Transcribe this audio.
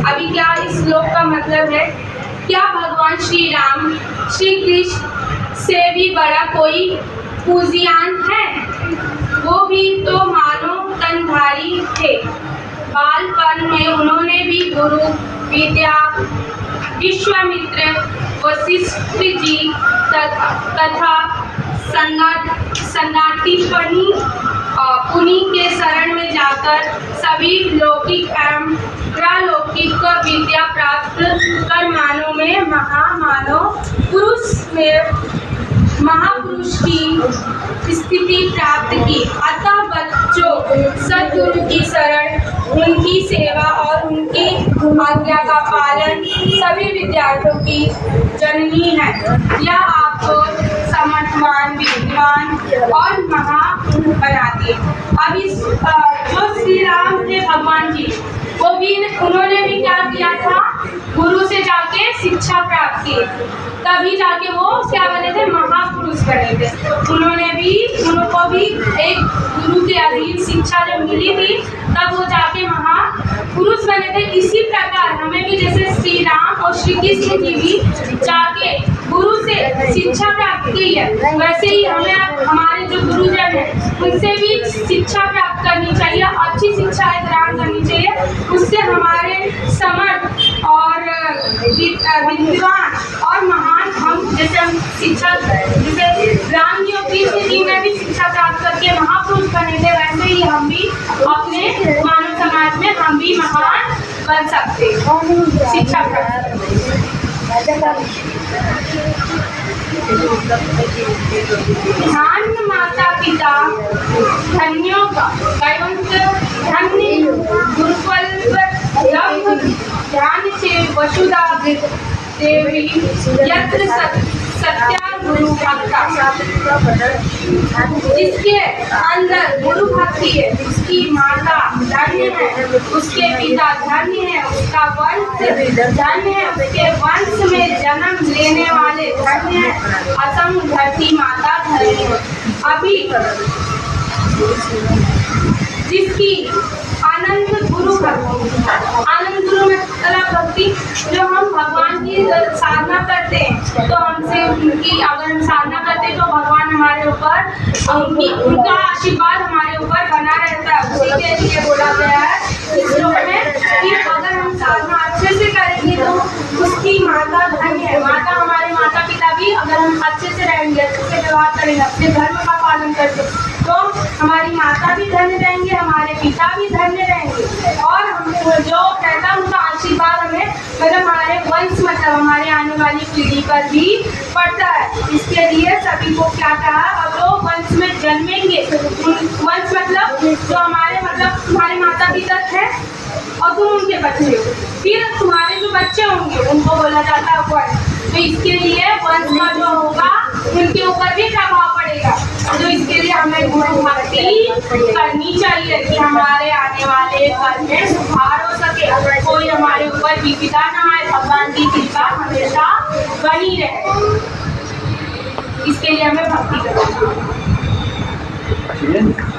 अभी क्या इस श्लोक का मतलब है? क्या भगवान श्री राम श्री कृष्ण से भी बड़ा कोई पूज्यमान है? वो भी तो मानव तनधारी थे। बालपन में उन्होंने भी गुरु विद्या विश्वामित्र वशिष्ठ जी तथा सन्नाटी पुनि के शरण में जाकर सभी लौकिक एवं प्रालौकिक विद्या प्राप्त कर मानव में महापुरुष की स्थिति प्राप्त की। अतः बच्चों, सद्गुरु की शरण, उनकी सेवा और उनकी आज्ञा का पालन सभी विद्यार्थियों की जननी है। यह आपको समर्थवान, विद्वान और महान बनाती है। अब इस जो श्री राम थे भगवान जी, वो भी उन्होंने भी क्या किया था? गुरु से जाके शिक्षा प्राप्त की, तभी जाके वो क्या बने थे? महापुरुष बने थे। उनको भी एक गुरु के अधीन शिक्षा जब मिली थी, तब वो जाके महापुरुष बने थे। इसी प्रकार हमें भी जैसे श्री राम और श्री कृष्ण जी भी जाके गुरु से शिक्षा प्राप्त की है, वैसे ही हमें हमारे जो गुरुजन हैं उनसे भी शिक्षा प्राप्त करनी चाहिए, अच्छी शिक्षा ग्रहण करनी चाहिए। उससे हमारे समर्थ और विद्वान और महान हम जैसे हम शिक्षा जैसे राम जी और कृष्ण जी ने भी शिक्षा प्राप्त करके महापुरुष बने थे, वैसे ही हम भी अपने मानव समाज में हम भी महान बन सकते शिक्षा प्राप्त करके। धन्य माता पिता, धन्यों का धन्य गुरुकुल ध्यान से वसुधा देवी यत्र सत्या गुरु भक्ता। जिसके अंदर गुरु भक्ति है, उसकी माता धन्य है, उसके पिता धन्य है, उसका वंश धन्य है, उसके वंश में जन्म लेने वाले धन्य है, असम धरती माता धन्य है। अभी जिसकी आनंद गुरु भक्ति, आनंद गुरु में भक्ति, जो हम भगवान की साधना करते हैं, तो हमसे उनकी अगर हम साधना करते हैं तो भगवान हमारे ऊपर उनका आशीर्वाद हमारे ऊपर बना रहता है। उसी के लिए बोला गया है इस श्लोक में कि अगर हम साधना अच्छे से करेंगे तो उसकी माता धन्य है। माता हमारे माता पिता भी अगर हम अच्छे से रहेंगे, अच्छे से व्यवहार करेंगे, अपने धर्म का पालन करके, तो हमारी माता भी धन्य रहेंगे, हमारे पिता भी धन्य रहेंगे, और हम जो कहता है उनका आशीर्वाद हमें मतलब हमारे वंश मतलब हमारे आने वाली पीढ़ी पर भी पड़ता है। इसके लिए सभी को क्या कहा? अब जो वंश में जन्मेंगे, वंश मतलब जो हमारे मतलब तुम्हारे माता पिता है और तुम उनके बच्चे हो, फिर तुम्हारे जो बच्चे होंगे उनको बोला जाता है वंश। तो इसके लिए वंश का जो होगा उनके ऊपर भी प्रभाव पड़ेगा। तो इसके लिए हमें गुरु भक्ति करनी चाहिए कि हमारे आने वाले कल में सुधार हो सके, कोई हमारे ऊपर विपदा न आए, भगवान की कृपा हमेशा बनी रहे। इसके लिए हमें भक्ति करनी चाहिए।